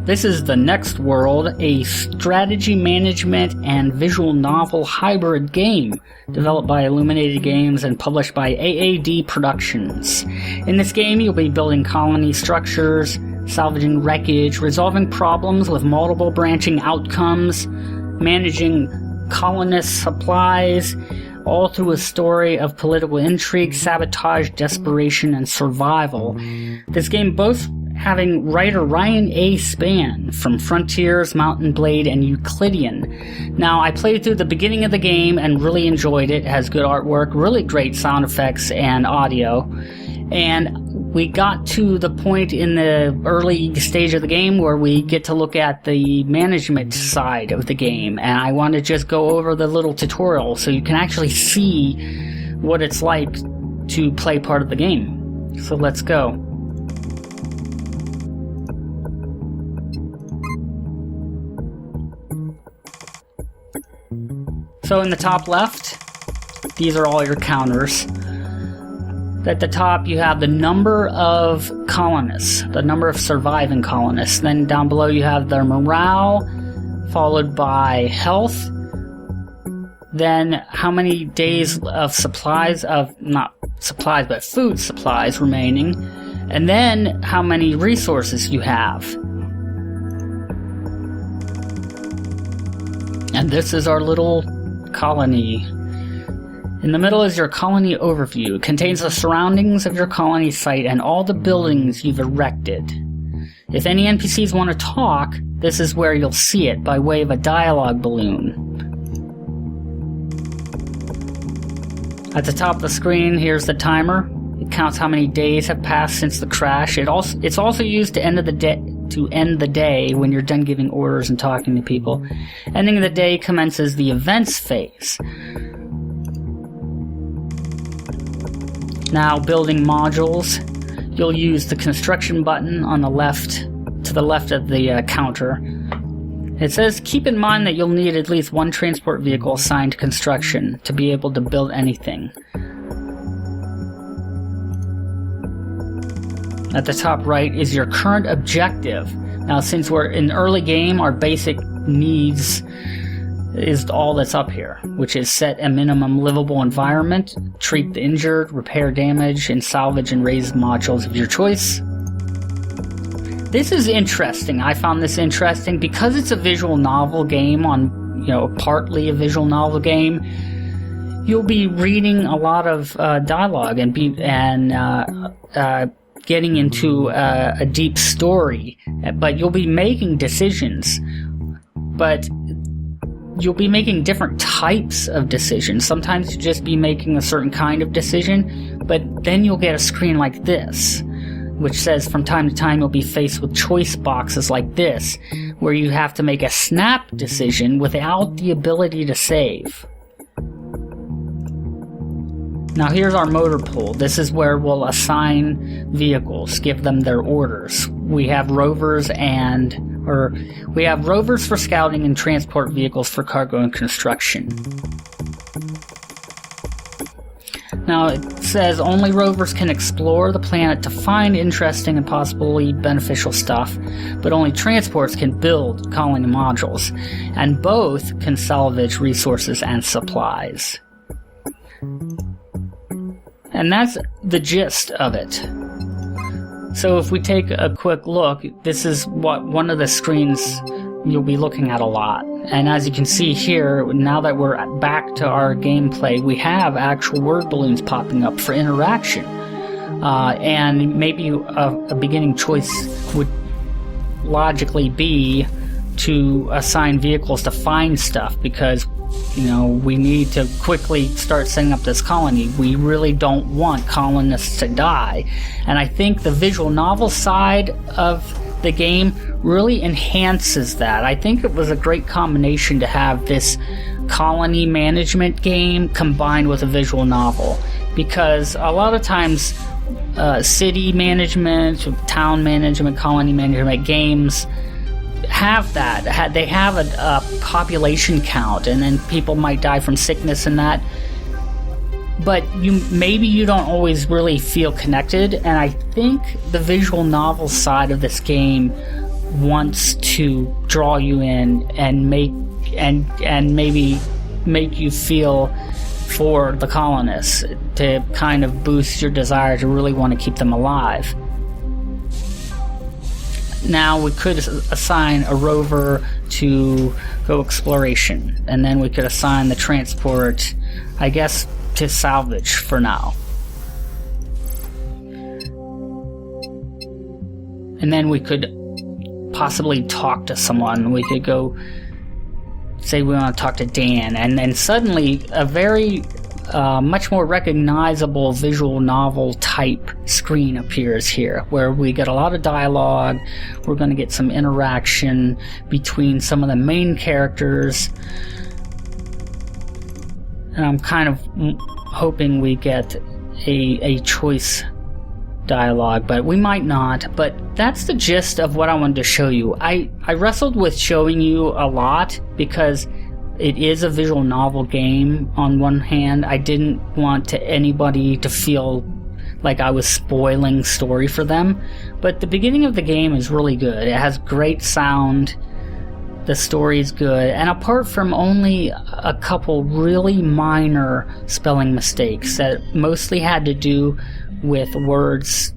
This is The Next World, a strategy management and visual novel hybrid game developed by Illuminated Games and published by AAD Productions. In this game, you'll be building colony structures, salvaging wreckage, resolving problems with multiple branching outcomes, managing colonist supplies, all through a story of political intrigue, sabotage, desperation, and survival. This game boasts having writer Ryan A. Spann from Frontiers, Mountain Blade, and Euclidean. Now, I played through the beginning of the game and really enjoyed it. It has good artwork, really great sound effects and audio. And we got to the point in the early stage of the game where we get to look at the management side of the game. And I want to just go over the little tutorial so you can actually see what it's like to play part of the game. So let's go. So in the top left, these are all your counters. At the top, you have the number of colonists, the number of surviving colonists. Then down below, you have their morale, followed by health. Then how many days of supplies of, not supplies, but food supplies remaining. And then how many resources you have. And this is our little colony. In the middle is your colony overview. It contains the surroundings of your colony site and all the buildings you've erected. If any NPCs want to talk, this is where you'll see it by way of a dialogue balloon. At the top of the screen, here's the timer. It counts how many days have passed since the crash. It's also used to end the day when you're done giving orders and talking to people. Ending the day commences the events phase. Now, building modules, you'll use the construction button on the left, to the left of the counter. It says, keep in mind that you'll need at least one transport vehicle assigned to construction to be able to build anything. At the top right is your current objective. Now, since we're in early game, our basic needs is all that's up here, which is set a minimum livable environment, treat the injured, repair damage, and salvage and raise modules of your choice. This is interesting. I found this interesting because it's a visual novel game partly a visual novel game. You'll be reading a lot of dialogue and getting into a deep story, but you'll be making decisions. But you'll be making different types of decisions. Sometimes you'll just be making a certain kind of decision, but then you'll get a screen like this, which says from time to time you'll be faced with choice boxes like this, where you have to make a snap decision without the ability to save. Now here's our motor pool. This is where we'll assign vehicles, give them their orders. We have rovers for scouting and transport vehicles for cargo and construction. Now it says only rovers can explore the planet to find interesting and possibly beneficial stuff, but only transports can build colony modules, and both can salvage resources and supplies. And that's the gist of it. So if we take a quick look, this is what one of the screens you'll be looking at a lot. And as you can see here, now that we're back to our gameplay, we have actual word balloons popping up for interaction. And maybe a beginning choice would logically be to assign vehicles to find stuff, because we need to quickly start setting up this colony. We really don't want colonists to die. And I think the visual novel side of the game really enhances that. I think it was a great combination to have this colony management game combined with a visual novel, because a lot of times city management, town management, colony management games have that. They have a population count, and then people might die from sickness and that. But maybe you don't always really feel connected, and I think the visual novel side of this game wants to draw you in and maybe make you feel for the colonists, to kind of boost your desire to really want to keep them alive. Now we could assign a rover to go exploration, and then we could assign the transport, I guess, to salvage for now. And then we could possibly talk to someone. We could go, say we want to talk to Dan, and then suddenly a very much more recognizable visual novel type screen appears here, where we get a lot of dialogue. We're going to get some interaction between some of the main characters, and I'm kind of hoping we get a choice dialogue, but we might not. But that's the gist of what I wanted to show you. I wrestled with showing you a lot because it is a visual novel game. On one hand, I didn't want anybody to feel like I was spoiling story for them, but the beginning of the game is really good. It has great sound, the story is good, and apart from only a couple really minor spelling mistakes that mostly had to do with words,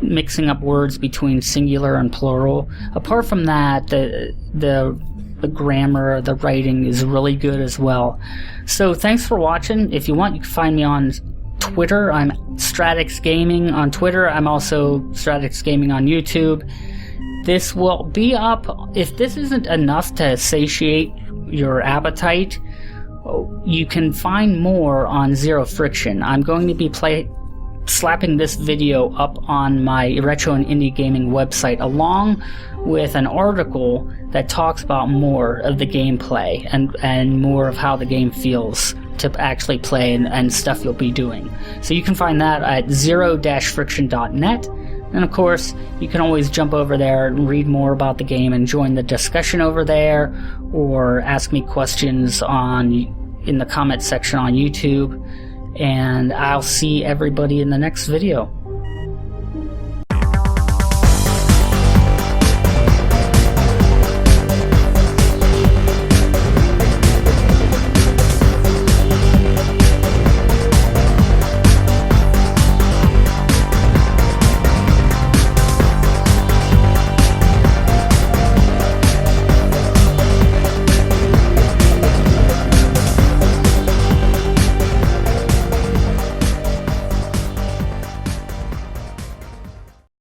mixing up words between singular and plural, apart from that, the grammar, the writing is really good as well. So thanks for watching. If you want, you can find me on Twitter. I'm Stratix Gaming on Twitter. I'm also Stratix Gaming on YouTube. This will be up. If this isn't enough to satiate your appetite, you can find more on Zero Friction. I'm going to be slapping this video up on my Retro and Indie Gaming website, along with an article that talks about more of the gameplay and more of how the game feels to actually play and stuff you'll be doing. So you can find that at zero-friction.net. And of course, you can always jump over there and read more about the game and join the discussion over there, or ask me questions in the comment section on YouTube. And I'll see everybody in the next video.